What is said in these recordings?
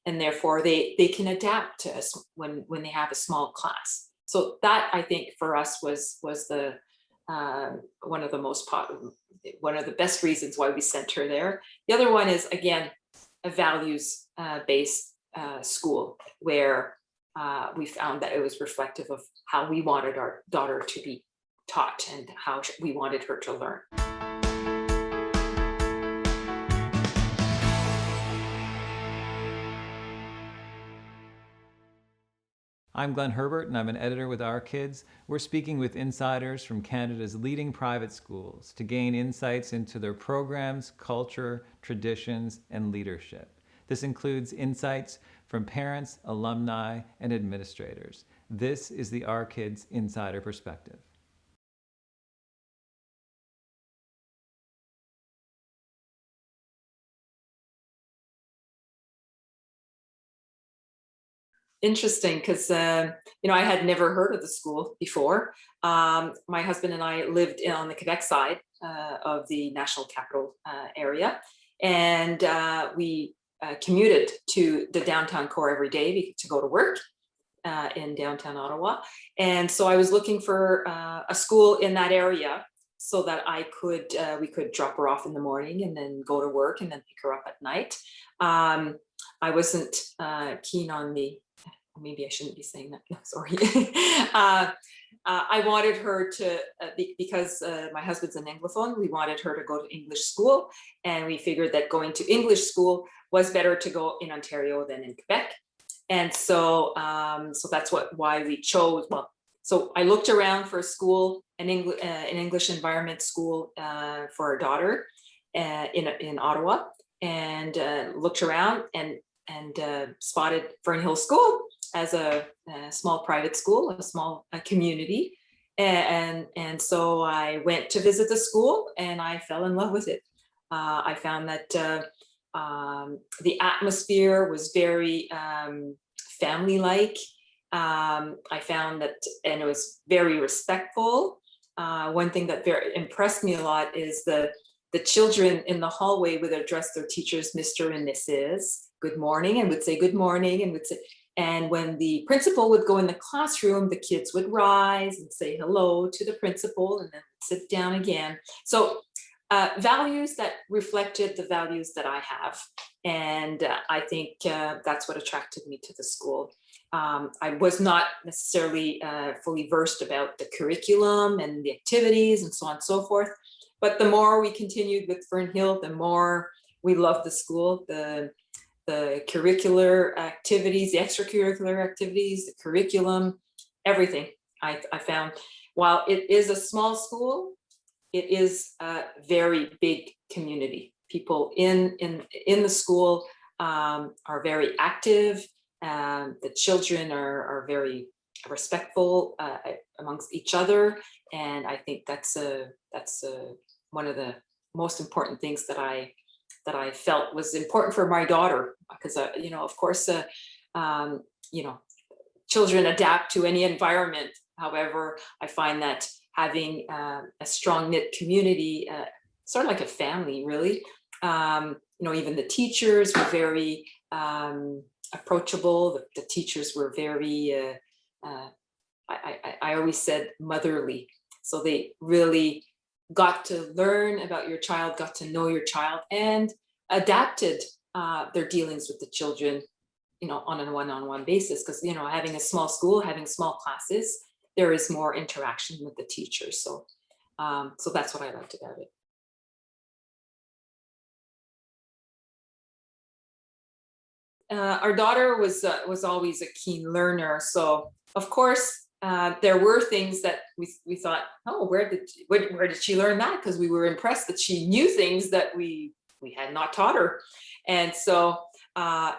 and therefore they can adapt to us when they have a small class. So that, I think, for us was the one of the best reasons why we sent her there. The other one is, again, a values based school, where we found that it was reflective of how we wanted our daughter to be taught and how we wanted her to learn. I'm Glenn Herbert, and I'm an editor with Our Kids. We're speaking with insiders from Canada's leading private schools to gain insights into their programs, culture, traditions, and leadership. This includes insights from parents, alumni, and administrators. This is the Our Kids Insider Perspective. Interesting, because I had never heard of the school before. My husband and I lived on the Quebec side of the national capital area, and we commuted to the downtown core every day to go to work in downtown Ottawa. And so I was looking for a school in that area so that we could drop her off in the morning and then go to work and then pick her up at night. I wasn't keen on maybe I shouldn't be saying that. No, sorry. I wanted her to, because my husband's an Anglophone, we wanted her to go to English school. And we figured that going to English school was better to go in Ontario than in Quebec. And so that's why we chose. Well, so I looked around for a school, an English environment school for our daughter in Ottawa, and looked around and spotted Fern Hill School as a small private school, a small community. And so I went to visit the school and I fell in love with it. I found that the atmosphere was very family-like. I found that, and it was very respectful. One thing that impressed me a lot is the children in the hallway would address their teachers, Mr. and Mrs. Good morning, and would say good morning, and when the principal would go in the classroom, the kids would rise and say hello to the principal and then sit down again. So values that reflected the values that I have. And I think that's what attracted me to the school. I was not necessarily fully versed about the curriculum and the activities and so on and so forth. But the more we continued with Fern Hill, the more we loved the school, the curricular activities, the extracurricular activities, the curriculum, everything. I found, while it is a small school, it is a very big community. People in the school are very active. The children are very respectful amongst each other, and I think that's one of the most important things that I felt was important for my daughter, because of course children adapt to any environment. However, I find that having a strong knit community, sort of like a family, really. Even the teachers were very approachable. The teachers were very, I always said, motherly. So they really got to learn about your child, got to know your child, and adapted their dealings with the children, on a one-on-one basis. Because, having a small school, having small classes, there is more interaction with the teachers. So that's what I liked about it. Our daughter was always a keen learner. So of course, there were things that we thought, oh, where did she learn that? Because we were impressed that she knew things that we had not taught her. And so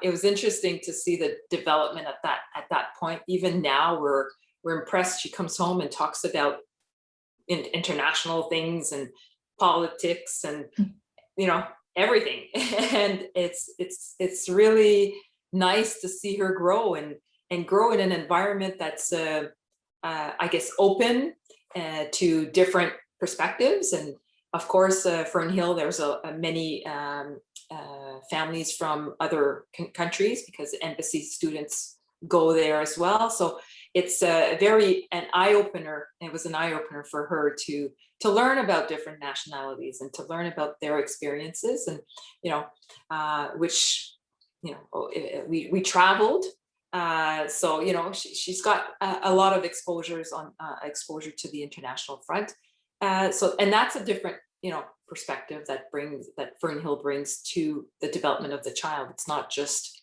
it was interesting to see the development at that point. Even now, we're impressed. She comes home and talks about international things and politics and everything. And it's really nice to see her grow and grow in an environment that's I guess open to different perspectives. And of course, Fern Hill, there's many families from other countries, because embassy students go there as well. So it's an eye-opener. It was an eye-opener for her to learn about different nationalities and to learn about their experiences, and which we traveled. So she's got a lot of exposure to the international front. And that's a different perspective that Fern Hill brings to the development of the child. It's not just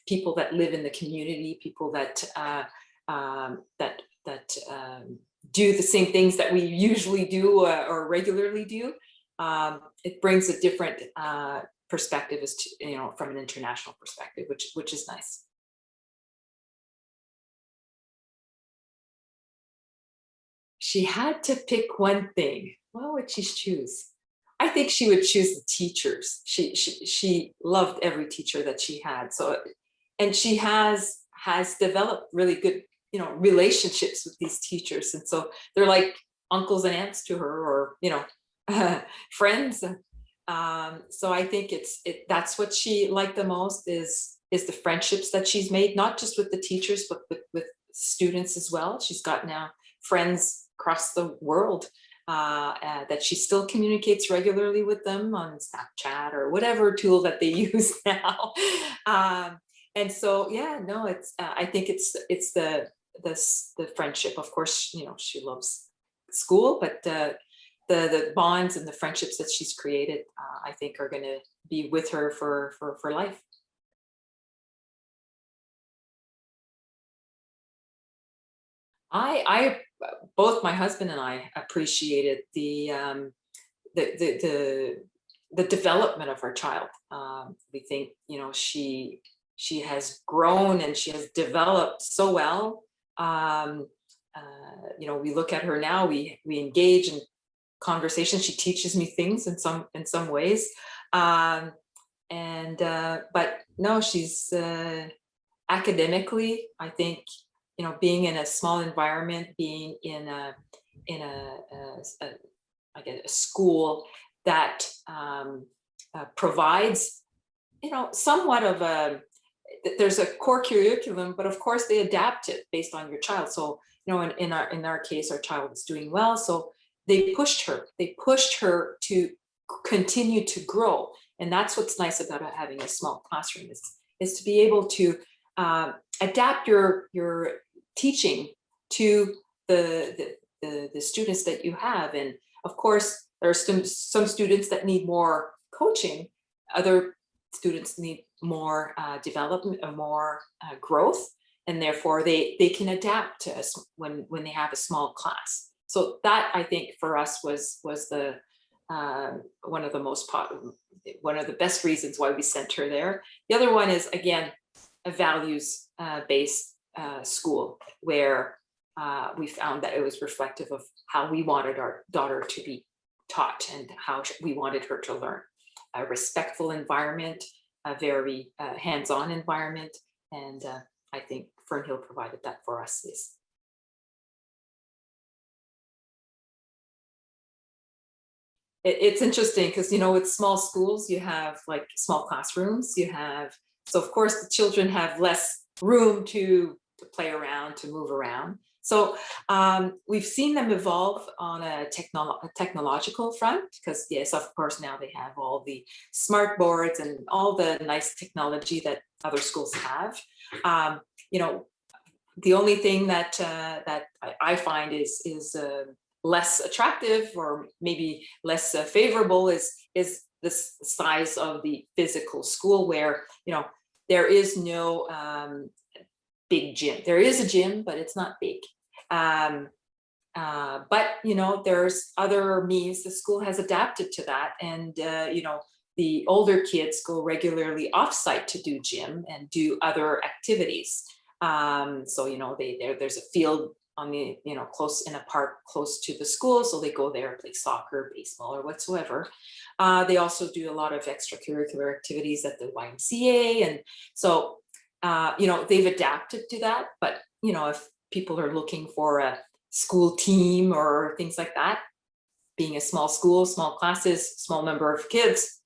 people that live in the community, people that do the same things that we usually do or regularly do. It brings a different perspective from an international perspective, which is nice. She had to pick one thing. What would she choose? I think she would choose the teachers. She loved every teacher that she had. So, and she has developed really good relationships with these teachers, and so they're like uncles and aunts to her, or friends. So I think that's what she liked the most is the friendships that she's made, not just with the teachers, but with students as well. She's got now friends across the world that she still communicates regularly with them on Snapchat or whatever tool that they use now. And so, it's I think it's the friendship. Of course, she loves school, but the bonds and the friendships that she's created, I think, are going to be with her for life. I both my husband and I appreciated the development of our child. We think she has grown and she has developed so well. We look at her now. We engage in conversation. She teaches me things in some ways, but no, she's academically, I think, being in a small environment, being in a school that provides, somewhat of there's a core curriculum, but of course they adapt it based on your child. So, in our case, our child is doing well. So they pushed her to continue to grow. And that's what's nice about having a small classroom is to be able to adapt your teaching to the students that you have. And of course, there are some students that need more coaching. Other students need more development or more growth, and therefore they can adapt to us when they have a small class. So that, I think, for us was the one of the best reasons why we sent her there. The other one is, again, a values based school where we found that it was reflective of how we wanted our daughter to be taught and how we wanted her to learn. A respectful environment, a very hands-on environment, and I think Fern Hill provided that for us. It's interesting because with small schools you have like small classrooms. So of course the children have less room to play around, to move around. So we've seen them evolve on a technological front, because yes, of course, now they have all the smart boards and all the nice technology that other schools have. The only thing that I find is less attractive, or maybe less favorable, is the size of the physical school, where there is no big gym. There is a gym, but it's not big. But there's other means. The school has adapted to that, and the older kids go regularly offsite to do gym and do other activities. So there's a field on the close in a park close to the school, so they go there, play soccer, baseball, or whatsoever. They also do a lot of extracurricular activities at the YMCA, and so they've adapted to that. But if people are looking for a school team or things like that, being a small school, small classes, small number of kids,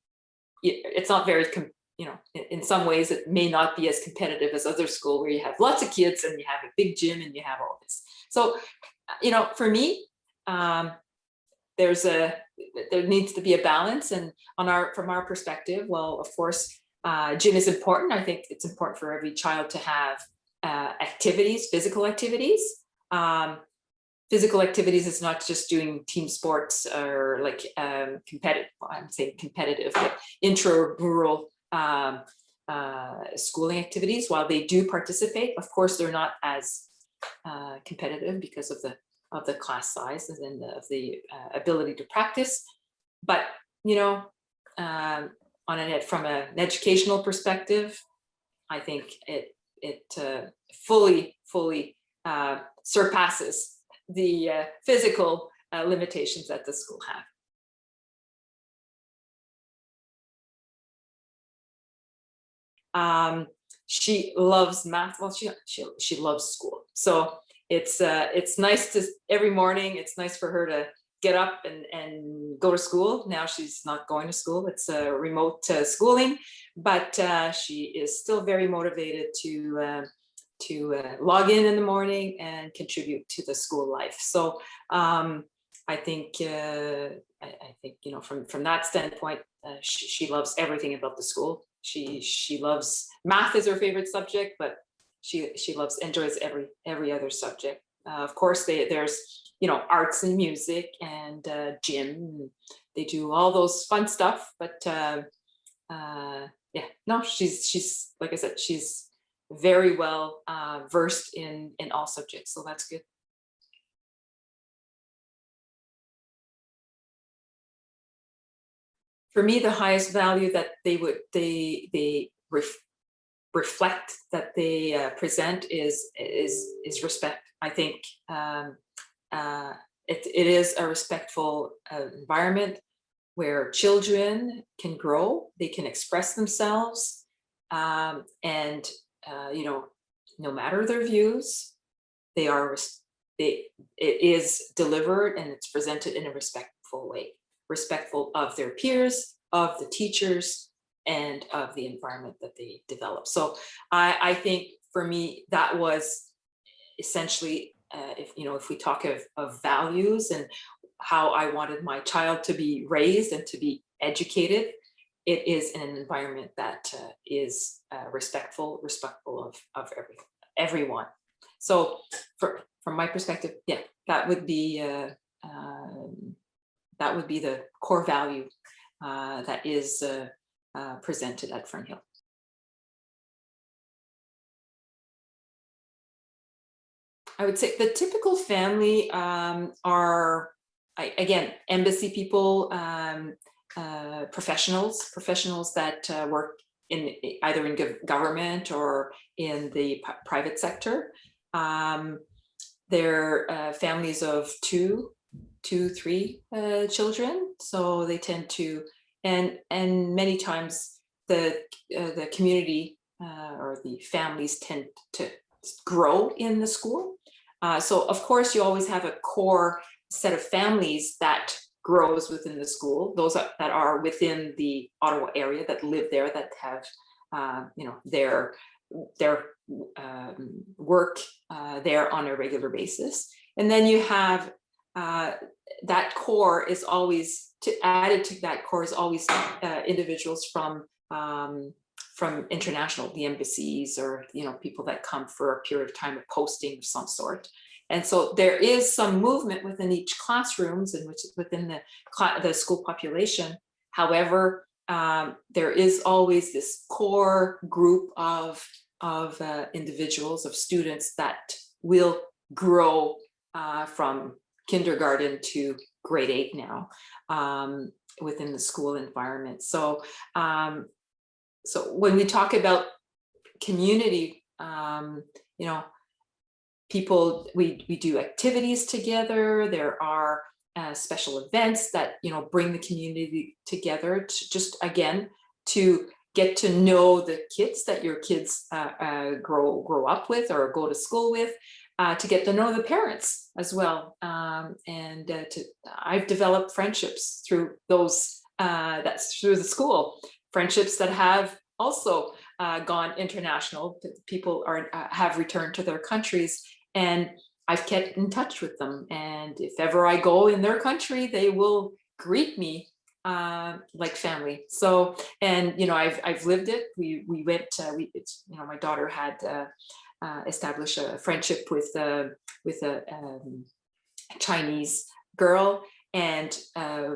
it's not very, in some ways it may not be as competitive as other school where you have lots of kids and you have a big gym and you have all this. So, for me, there needs to be a balance. And from our perspective, well, of course, gym is important. I think it's important for every child to have activities, physical activities. Physical activities is not just doing team sports or like competitive, I'm saying competitive, but intramural schooling activities. While they do participate, of course, they're not as competitive because of the class size and of the ability to practice. But from an educational perspective, I think it fully surpasses the physical limitations that the school have. She loves math. Well, she loves school. So it's nice to every morning. It's nice for her to get up and go to school. Now she's not going to school. It's remote schooling, but she is still very motivated to log in the morning and contribute to the school life. So I think from that standpoint, she loves everything about the school. She loves math is her favorite subject, but she enjoys every other subject. Of course, there's arts and music and gym. They do all those fun stuff, but she's like I said, she's very well versed in all subjects, so that's good. For me, the highest value that they reflect, that they present is respect. I think it is a respectful environment where children can grow, they can express themselves, and no matter their views, it is delivered and it's presented in a respectful way, respectful of their peers, of the teachers, and of the environment that they develop. So I think for me, that was essentially, if we talk of values and how I wanted my child to be raised and to be educated, it is in an environment that is respectful of everyone. So from my perspective, yeah, that would be the core value that is presented at Fern Hill. I would say the typical family are, again, embassy people, professionals that work either in government or in the private sector. They're families of two, three children, so they tend to, and many times the community or the families tend to grow in the school. So of course you always have a core set of families that grows within the school, those that are within the Ottawa area, that live there, that have their work there on a regular basis. And then you have that core is always, added to that core is always individuals from international, the embassies, or people that come for a period of time of posting of some sort. And so there is some movement within each classrooms and within the school population. However, there is always this core group of individuals, of students that will grow from kindergarten to grade 8 now within the school environment. So when we talk about community, people, we do activities together. There are special events that bring the community together to just, again, to get to know the kids that your kids grow up with or go to school with, to get to know the parents as well, and I've developed friendships through those. That's through the school. friendships that have also gone international. People have returned to their countries, and I've kept in touch with them. And if ever I go in their country, they will greet me like family. So, and I've lived it. We went. My daughter had established a friendship with a Chinese girl, and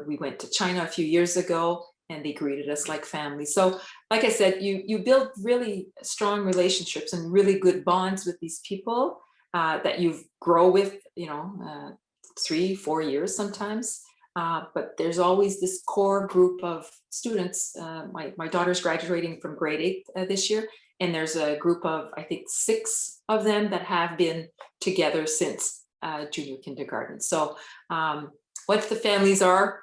we went to China a few years ago, and they greeted us like family. So, like I said, you build really strong relationships and really good bonds with these people that you grow with, 3-4 years sometimes. But there's always this core group of students. My daughter's graduating from grade 8 this year, and there's a group of, I think, 6 of them that have been together since junior kindergarten. So once the families are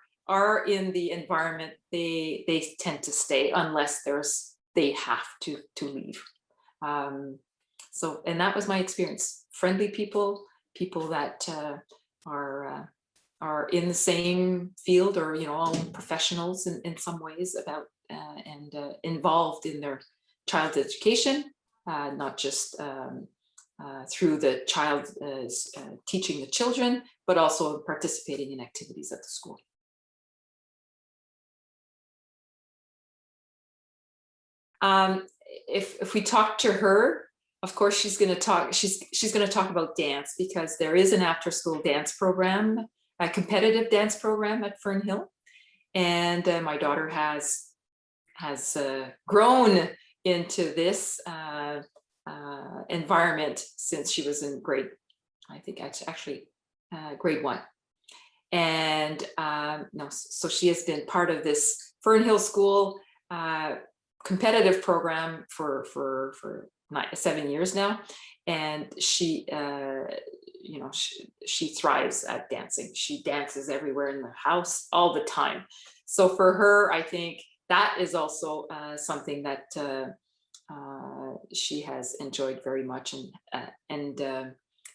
in the environment, they tend to stay unless they have to leave. And that was my experience. Friendly people that are in the same field, or all professionals in some ways about and involved in their child's education, not just through the child teaching the children, but also participating in activities at the school. If we talk to her, of course she's going to talk. She's going to talk about dance, because there is an after-school dance program, a competitive dance program at Fern Hill, and my daughter has grown into this environment since she was in grade 1. And so she has been part of this Fern Hill School competitive program for 7 years now, and she thrives at dancing. She dances everywhere in the house all the time. So for her, I think that is also something that she has enjoyed very much, and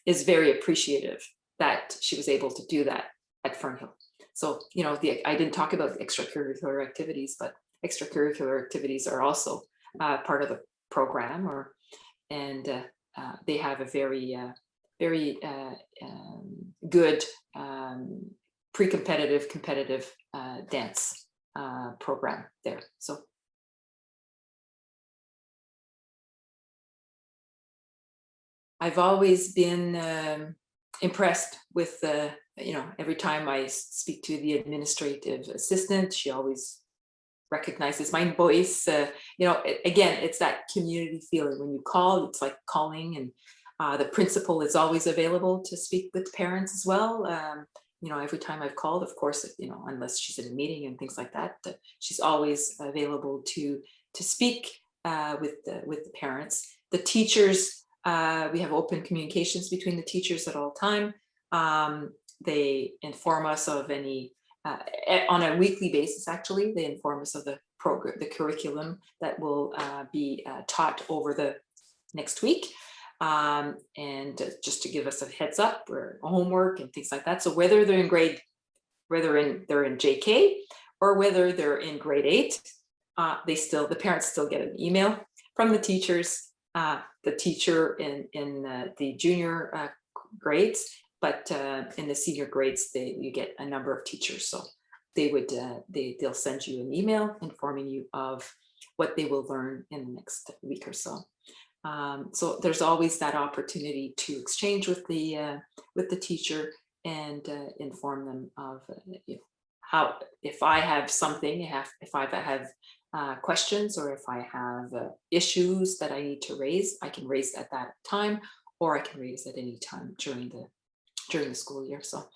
is very appreciative that she was able to do that at Fern Hill. So, I didn't talk about the extracurricular activities, but extracurricular activities are also part of the program, and they have a very good pre-competitive, competitive dance program there. So I've always been impressed with every time I speak to the administrative assistant, she always recognizes my voice. Again, it's that community feeling. When you call, it's like calling, and the principal is always available to speak with parents as well. Every time I've called, of course, unless she's in a meeting and things like that, she's always available to speak with the parents. The teachers, we have open communications between the teachers at all time. They inform us of any, on a weekly basis, actually, they inform us of the program, the curriculum that will be taught over the next week. And just to give us a heads up, or homework and things like that. So whether they're in they're in JK, or whether they're in grade 8, the parents still get an email from the teachers. The teacher in the junior grades, but in the senior grades, you get a number of teachers. So they'll send you an email informing you of what they will learn in the next week or so. So there's always that opportunity to exchange with the teacher and inform them of how, if I have something, if I have questions, or if I have issues that I need to raise, I can raise at that time, or I can raise at any time during the school year. So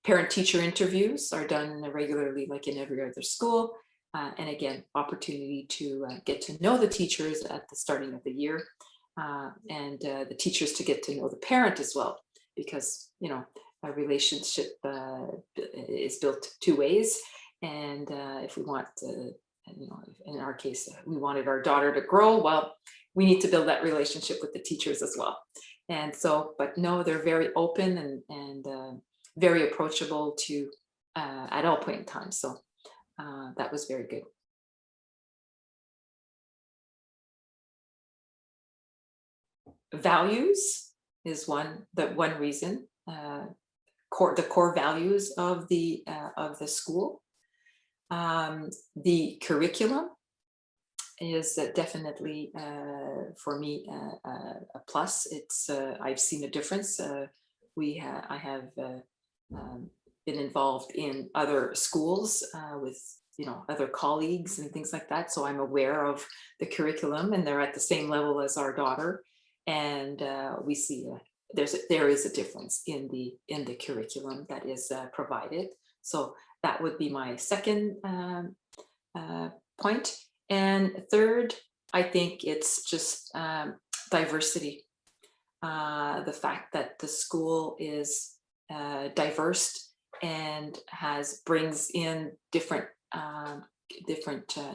parent-teacher interviews are done regularly, like in every other school. And again, opportunity to get to know the teachers at the starting of the year, and the teachers to get to know the parent as well, because a relationship is built 2 ways. And if we want to, in our case, we wanted our daughter to grow, well, we need to build that relationship with the teachers as well. And so, but no, they're very open and very approachable to at all point in time. So that was very good. values is one reason. The core values of the school. The curriculum is definitely for me a plus. It's I've seen a difference. I have been involved in other schools with other colleagues and things like that, so I'm aware of the curriculum, and they're at the same level as our daughter, and we see there is a difference in the curriculum that is provided. So that would be my second point. And third, I think it's just diversity. The fact that the school is diverse and brings in different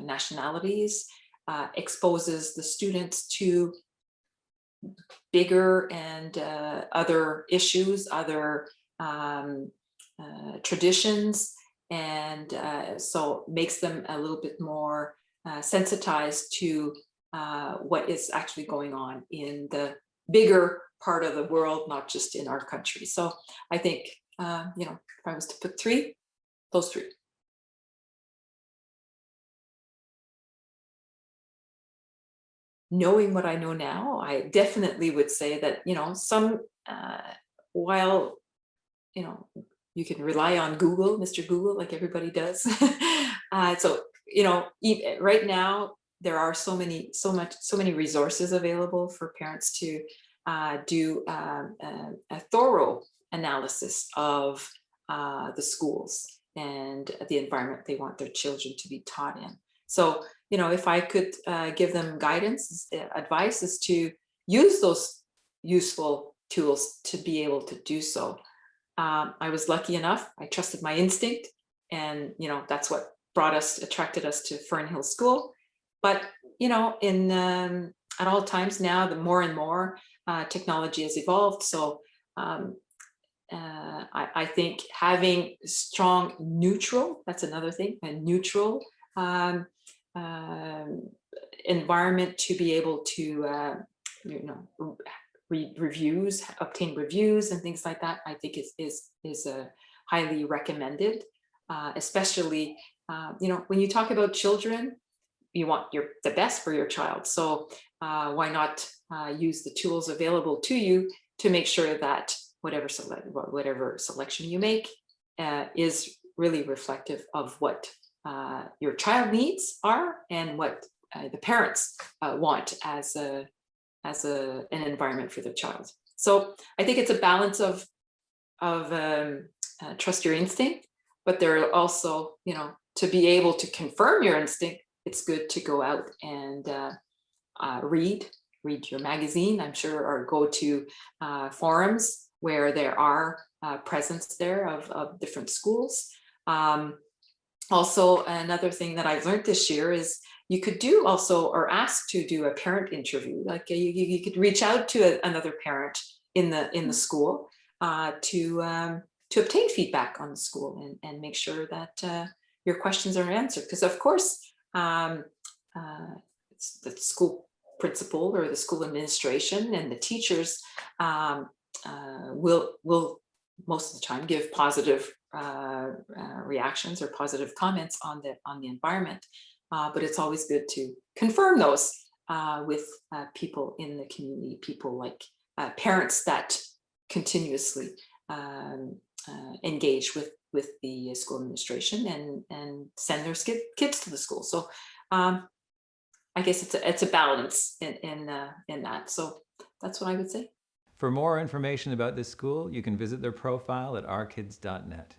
nationalities, exposes the students to bigger and other issues, other traditions, and so makes them a little bit more sensitized to what is actually going on in the bigger part of the world, not just in our country. So I think, if I was to put three, those three. Knowing what I know now, I definitely would say that, while, you can rely on Google, Mr. Google, like everybody does. So, right now there are so many resources available for parents to do a thorough analysis of the schools and the environment they want their children to be taught in. So, if I could give them guidance, advice is to use those useful tools to be able to do so. I was lucky enough, I trusted my instinct, and that's what attracted us to Fern Hill School. But in at all times now, the more and more technology has evolved. So I think having strong neutral, that's another thing, a neutral environment to be able to read reviews, obtain reviews and things like that, I think is highly recommended, especially when you talk about children, you want the best for your child. So why not use the tools available to you to make sure that whatever selection you make is really reflective of what your child needs are and what the parents want as an environment for their child. So I think it's a balance of trust your instinct, but there are also, to be able to confirm your instinct, it's good to go out and read your magazine, I'm sure, or go to forums where there are presence there of different schools. Also, another thing that I've learned this year is you could do also, or ask to do, a parent interview. Like you could reach out to another parent in the school to obtain feedback on the school and make sure that your questions are answered. Because of course, it's the school principal or the school administration and the teachers will most of the time give positive reactions or positive comments on the environment, but it's always good to confirm those with people in the community, people like parents that continuously engage with the school administration and send their kids to the school. So I guess it's a balance in that. So that's what I would say. For more information about this school, you can visit their profile at ourkids.net.